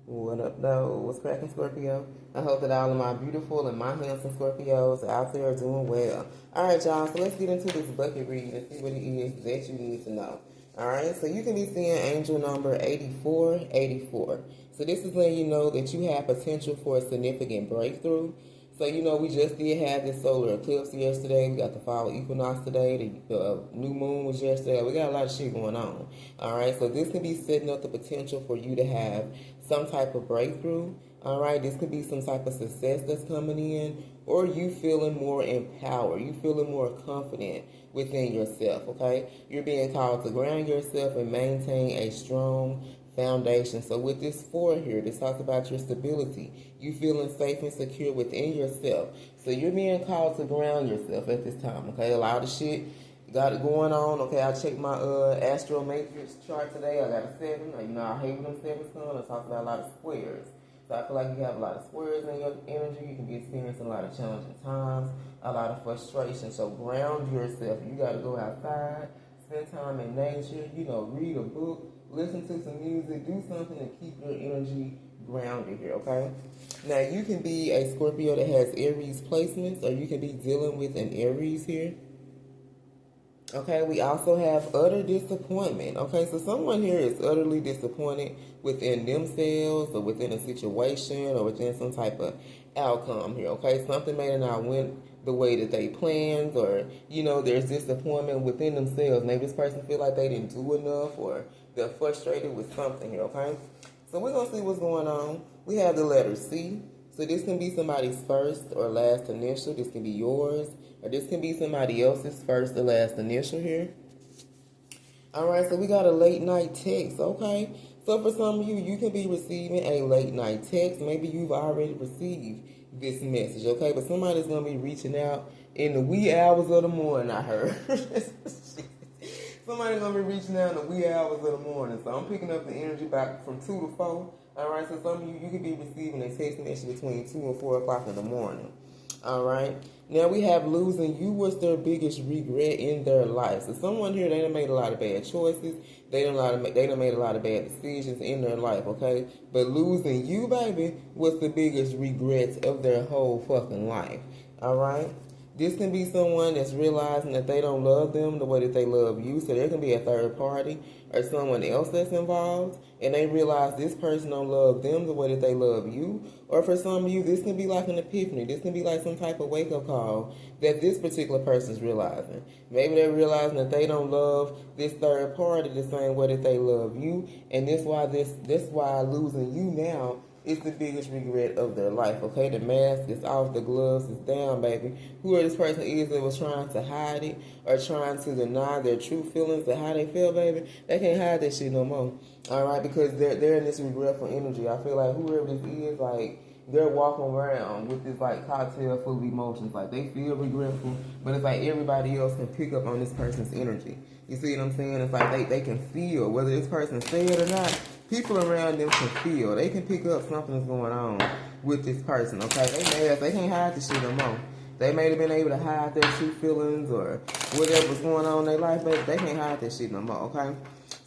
What up, though? What's cracking, Scorpio? I hope that all of my beautiful and my handsome Scorpios out there are doing well. All right, y'all, so let's get into this bucket read and see what it is that you need to know. All right, so you can be seeing angel number 8484. So this is letting you know that you have potential for a significant breakthrough. So, we just did have this solar eclipse yesterday. We got the fall equinox today. The new moon was yesterday. We got a lot of shit going on. All right, so this can be setting up the potential for you to have some type of breakthrough. All right, this could be some type of success that's coming in, or you feeling more empowered. You feeling more confident within yourself, okay? You're being called to ground yourself and maintain a strong foundation. So with this 4 here, this talks about your stability. You feeling safe and secure within yourself. So you're being called to ground yourself at this time, okay? A lot of shit got it going on. Okay, I checked my astro matrix chart today. I got a 7. I hate when them 7s come. It talks about a lot of squares. So I feel like you have a lot of squares in your energy. You can be experiencing a lot of challenging times, a lot of frustration. So ground yourself. You got to go outside, spend time in nature, read a book, listen to some music, do something to keep your energy grounded here, okay? Now, you can be a Scorpio that has Aries placements, or you can be dealing with an Aries here. Okay, we also have utter disappointment. Okay, so someone here is utterly disappointed within themselves or within a situation or within some type of outcome here. Okay, something may not went the way that they planned, or there's disappointment within themselves. Maybe this person feel like they didn't do enough, or they're frustrated with something here. Okay, so we're gonna see what's going on. We have the letter C. So this can be somebody's first or last initial. This can be yours, or this can be somebody else's first or last initial here. All right, so we got a late night text, okay? So for some of you, you can be receiving a late night text. Maybe you've already received this message, okay? But somebody's going to be reaching out in the wee hours of the morning, I heard. Somebody's going to be reaching out in the wee hours of the morning. So I'm picking up the energy back from 2 to 4. All right, so some of you could be receiving a text message between 2 and 4 o'clock in the morning. All right. Now we have losing you was their biggest regret in their life. So someone here, they done made a lot of bad choices. They done made a lot of bad decisions in their life, okay? But losing you, baby, was the biggest regret of their whole fucking life. All right. This can be someone that's realizing that they don't love them the way that they love you. So there can be a third party or someone else that's involved, and they realize this person don't love them the way that they love you. Or for some of you, this can be like an epiphany. This can be like some type of wake-up call that this particular person's realizing. Maybe they're realizing that they don't love this third party the same way that they love you, and that's why losing you now is the biggest regret of their life, okay? The mask is off, the gloves is down, baby. Whoever this person is that was trying to hide it or trying to deny their true feelings and how they feel, baby, they can't hide that shit no more, all right? Because they're in this regretful energy. I feel like whoever this is, like, they're walking around with this, like, cocktail full of emotions. Like, they feel regretful, but it's like everybody else can pick up on this person's energy. You see what I'm saying? It's like they can feel, whether this person said it or not, people around them can feel. They can pick up something's going on with this person, okay? They can't hide this shit no more. They may have been able to hide their true feelings or whatever's going on in their life, but they can't hide this shit no more, okay?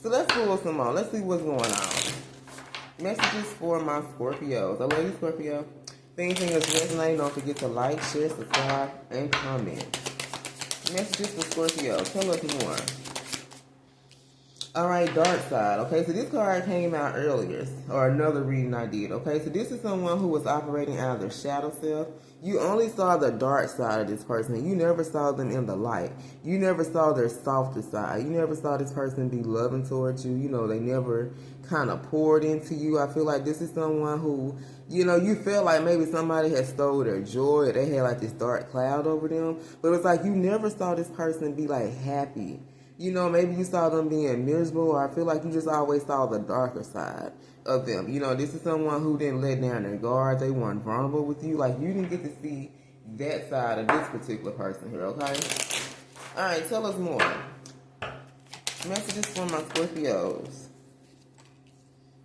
So let's pull some more. Let's see what's going on. Messages for my Scorpios. I love you, Scorpio. If anything is resonating, don't forget to like, share, subscribe, and comment. Messages for Scorpio. Tell us more. All right, dark side. Okay, so this card came out earlier, or another reading I did. Okay, so this is someone who was operating out of their shadow self. You only saw the dark side of this person. You never saw them in the light. You never saw their softer side. You never saw this person be loving towards you. They never kind of poured into you. I feel like this is someone who, you feel like maybe somebody had stole their joy. Or they had like this dark cloud over them. But it's like you never saw this person be like happy. Maybe you saw them being miserable, or I feel like you just always saw the darker side of them. This is someone who didn't let down their guard. They weren't vulnerable with you. Like, you didn't get to see that side of this particular person here, okay? All right, tell us more. Messages from my Scorpios.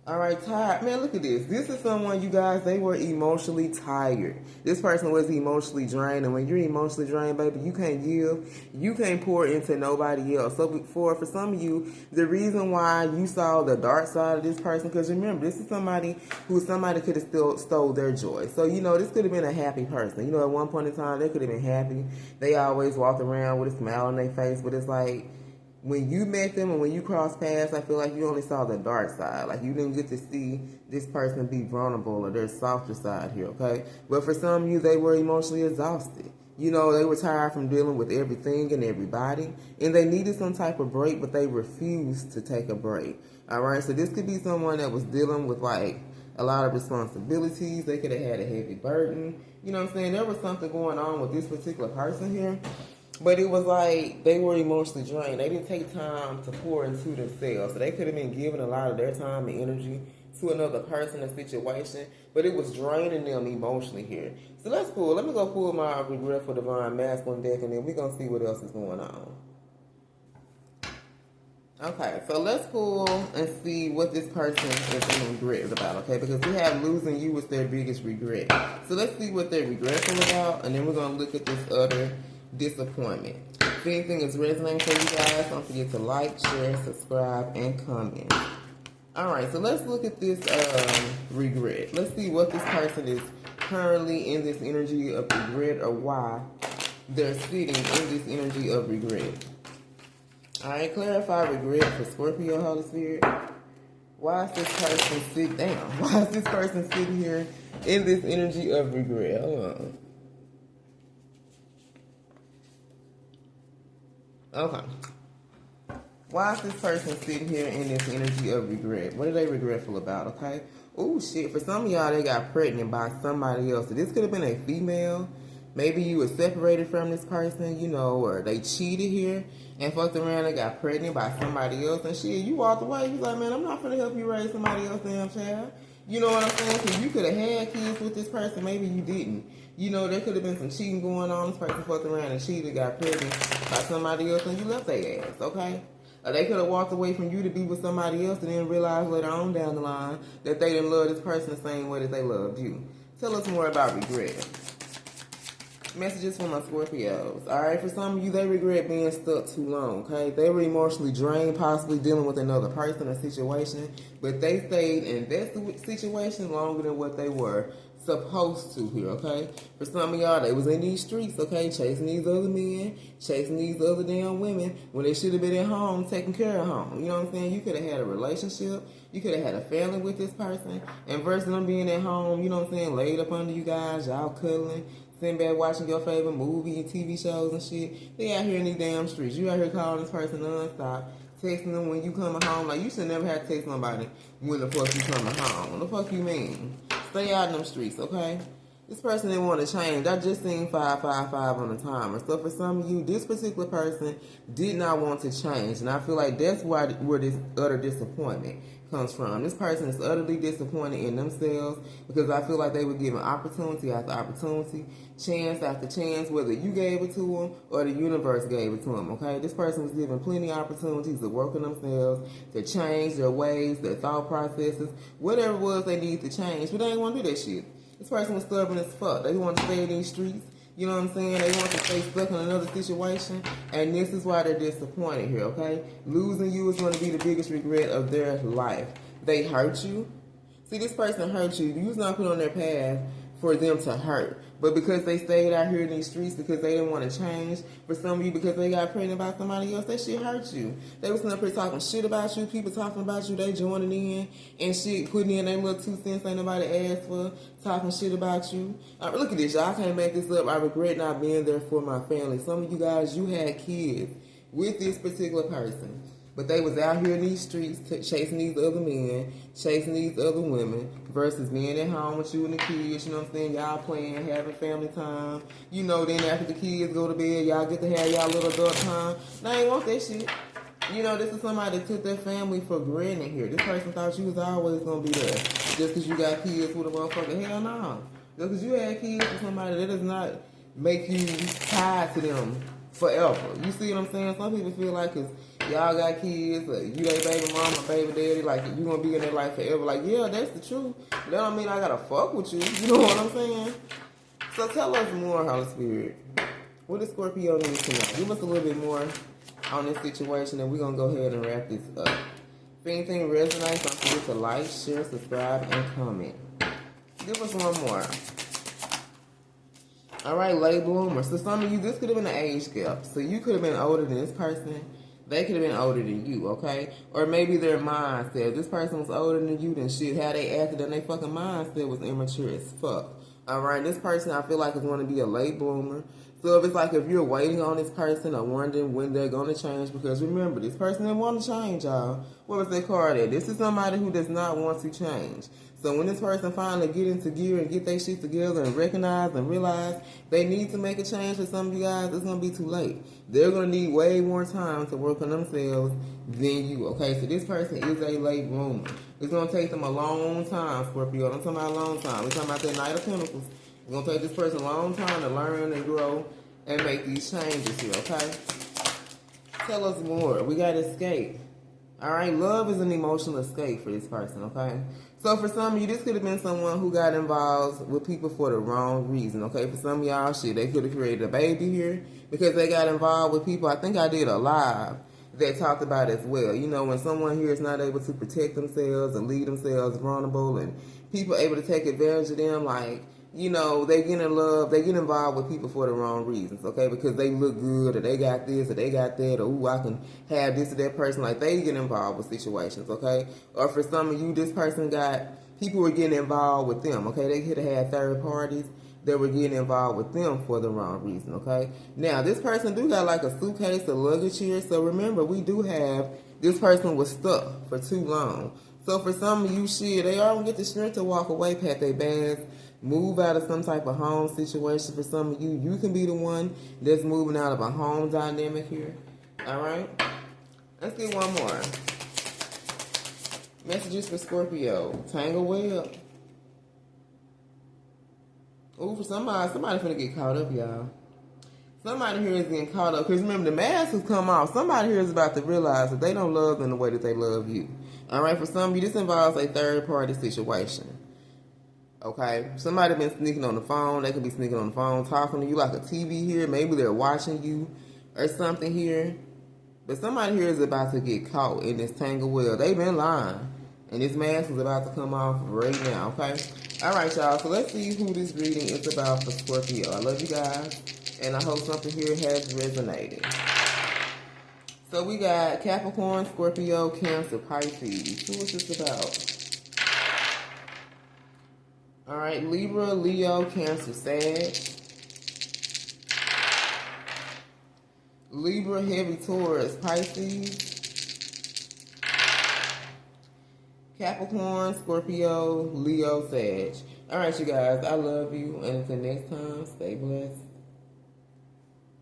All right, tired. Man, look at this. This is someone, you guys, they were emotionally tired. This person was emotionally drained. And when you're emotionally drained, baby, you can't give. You can't pour into nobody else. So for some of you, the reason why you saw the dark side of this person, because remember, this is somebody who somebody could have still stole their joy. So, you know, this could have been a happy person. You know, at one point in time, they could have been happy. They always walked around with a smile on their face. But it's like, when you met them and when you crossed paths, I feel like you only saw the dark side. Like, you didn't get to see this person be vulnerable or their softer side here, okay? But for some of you, they were emotionally exhausted. You know, they were tired from dealing with everything and everybody. And they needed some type of break, but they refused to take a break. All right? So this could be someone that was dealing with, like, a lot of responsibilities. They could have had a heavy burden. You know what I'm saying? There was something going on with this particular person here. But it was like they were emotionally drained. They didn't take time to pour into themselves. So they could have been giving a lot of their time and energy to another person or situation, but it was draining them emotionally here. So let's pull. Let me go pull my Regretful Divine Masculine deck, and then we're going to see what else is going on. Okay, so let's pull and see what this person is in regret about, okay? Because we have losing you was their biggest regret. So let's see what they're regretful about, and then we're going to look at this other disappointment. If anything is resonating for you guys, don't forget to like, share, subscribe, and comment. Alright, so let's look at this regret. Let's see what this person is currently in this energy of regret, or why they're sitting in this energy of regret. Alright, clarify regret for Scorpio, Holy Spirit. Why is this person sitting down? Why is this person sitting here in this energy of regret? Hold on. Okay. Why is this person sitting here in this energy of regret? What are they regretful about, okay? Oh, shit. For some of y'all, they got pregnant by somebody else. So this could have been a female. Maybe you were separated from this person, you know, or they cheated here and fucked around and got pregnant by somebody else. And shit, you walked away. You like, man, I'm not going to help you raise somebody else's damn child. You know what I'm saying? So you could have had kids with this person. Maybe you didn't. You know, there could have been some cheating going on. This person fucked around and cheated, got pregnant by somebody else, and you left their ass, okay? Or they could have walked away from you to be with somebody else and then realized later on down the line that they didn't love this person the same way that they loved you. Tell us more about regret. Messages from my Scorpios. Alright, for some of you, they regret being stuck too long, okay? They were emotionally drained, possibly dealing with another person or situation, but they stayed in that situation longer than what they were supposed to here, okay? For some of y'all, they was in these streets, okay? Chasing these other men, chasing these other damn women when they should have been at home, taking care of home. You know what I'm saying? You could have had a relationship. You could have had a family with this person. And versus them being at home, you know what I'm saying, laid up under you guys, y'all cuddling, sitting back watching your favorite movie and TV shows and shit. They out here in these damn streets. You out here calling this person nonstop, texting them when you coming home. Like, you should never have to text somebody when the fuck you coming home. What the fuck you mean? Stay out in them streets, okay? This person didn't want to change. I just seen 555 on the timer. So for some of you, this particular person did not want to change. And I feel like that's where this utter disappointment comes from. This person is utterly disappointed in themselves because I feel like they were given opportunity after opportunity, chance after chance, whether you gave it to them or the universe gave it to them, okay? This person was given plenty of opportunities to work on themselves, to change their ways, their thought processes, whatever it was they need to change, but they didn't want to do that shit. This person was stubborn as fuck. They want to stay in these streets. You know what I'm saying? They want to stay stuck in another situation. And this is why they're disappointed here, okay? Losing you is going to be the biggest regret of their life. They hurt you. See, this person hurt you. You was not put on their path for them to hurt. But because they stayed out here in these streets, because they didn't want to change, for some of you, because they got pregnant by somebody else, that shit hurt you. They was up here talking shit about you, people talking about you, they joining in and shit, putting in their little 2 cents ain't nobody asked for, talking shit about you. Look at this, y'all can't make this up. I regret not being there for my family. Some of you guys, you had kids with this particular person. But they was out here in these streets chasing these other men, chasing these other women, versus being at home with you and the kids, you know what I'm saying? Y'all playing, having family time. You know, then after the kids go to bed, y'all get to have y'all little adult time. They ain't want that shit. You know, this is somebody that took their family for granted here. This person thought you was always going to be there. Just because you got kids with a motherfucker. Hell no. Just because you had kids with somebody, that does not make you tied to them forever. You see what I'm saying? Some people feel like, because y'all got kids, you they baby mama, baby daddy, like you gonna be in their life forever. Like, yeah, that's the truth. That don't mean I gotta fuck with you. You know what I'm saying? So tell us more, Holy Spirit. What does Scorpio need to know? Give us a little bit more on this situation, and we're gonna go ahead and wrap this up. If anything resonates, don't forget to like, share, subscribe, and comment. Give us one more. All right, late bloomer. So some of you, this could have been an age gap. So you could have been older than this person. They could have been older than you, okay? Or maybe their mindset. If this person was older than you, then shit, how they acted and their fucking mindset was immature as fuck. All right, this person I feel like is going to be a late bloomer. So if it's like if you're waiting on this person or wondering when they're going to change, because remember, this person didn't want to change, y'all. What was their card at? This is somebody who does not want to change. So when this person finally get into gear and get their shit together and recognize and realize they need to make a change for some of you guys, it's going to be too late. They're going to need way more time to work on themselves than you, okay? So this person is a late bloomer. It's going to take them a long time, Scorpio. I'm talking about a long time. We're talking about that Knight of Pentacles. It's going to take this person a long time to learn and grow and make these changes here, okay? Tell us more. We got to escape. All right, love is an emotional escape for this person, okay? So for some of you, this could have been someone who got involved with people for the wrong reason, okay? For some of y'all, shit, they could have created a baby here because they got involved with people. I think I did a live that talked about as well. You know, when someone here is not able to protect themselves and leave themselves vulnerable and people able to take advantage of them, like, you know, they get in love, they get involved with people for the wrong reasons, okay? Because they look good, or they got this, or they got that, or ooh, I can have this or that person. Like, they get involved with situations, okay? Or for some of you, this person people were getting involved with them, okay? They could have had third parties that were getting involved with them for the wrong reason, okay? Now, this person do got like a suitcase of luggage here, so remember, we do have, this person was stuck for too long. So for some of you, shit, they all get the strength to walk away, pack their bags, move out of some type of home situation. For some of you, you can be the one that's moving out of a home dynamic here. All right? Let's get one more. Messages for Scorpio. Tangle web. Ooh, for somebody finna get caught up, y'all. Somebody here is getting caught up. Because remember, the mask has come off. Somebody here is about to realize that they don't love them the way that they love you. All right? For some of you, this involves a third-party situation. Okay, somebody been sneaking on the phone. They could be sneaking on the phone, talking to you like a TV here. Maybe they're watching you or something here. But somebody here is about to get caught in this tangle web. They've been lying. And this mask is about to come off right now, okay? All right, y'all. So let's see who this reading is about for Scorpio. I love you guys. And I hope something here has resonated. So we got Capricorn, Scorpio, Cancer, Pisces. Who is this about? All right, Libra, Leo, Cancer, Sag. Libra, Heavy, Taurus, Pisces. Capricorn, Scorpio, Leo, Sag. All right, you guys, I love you. And until next time, stay blessed.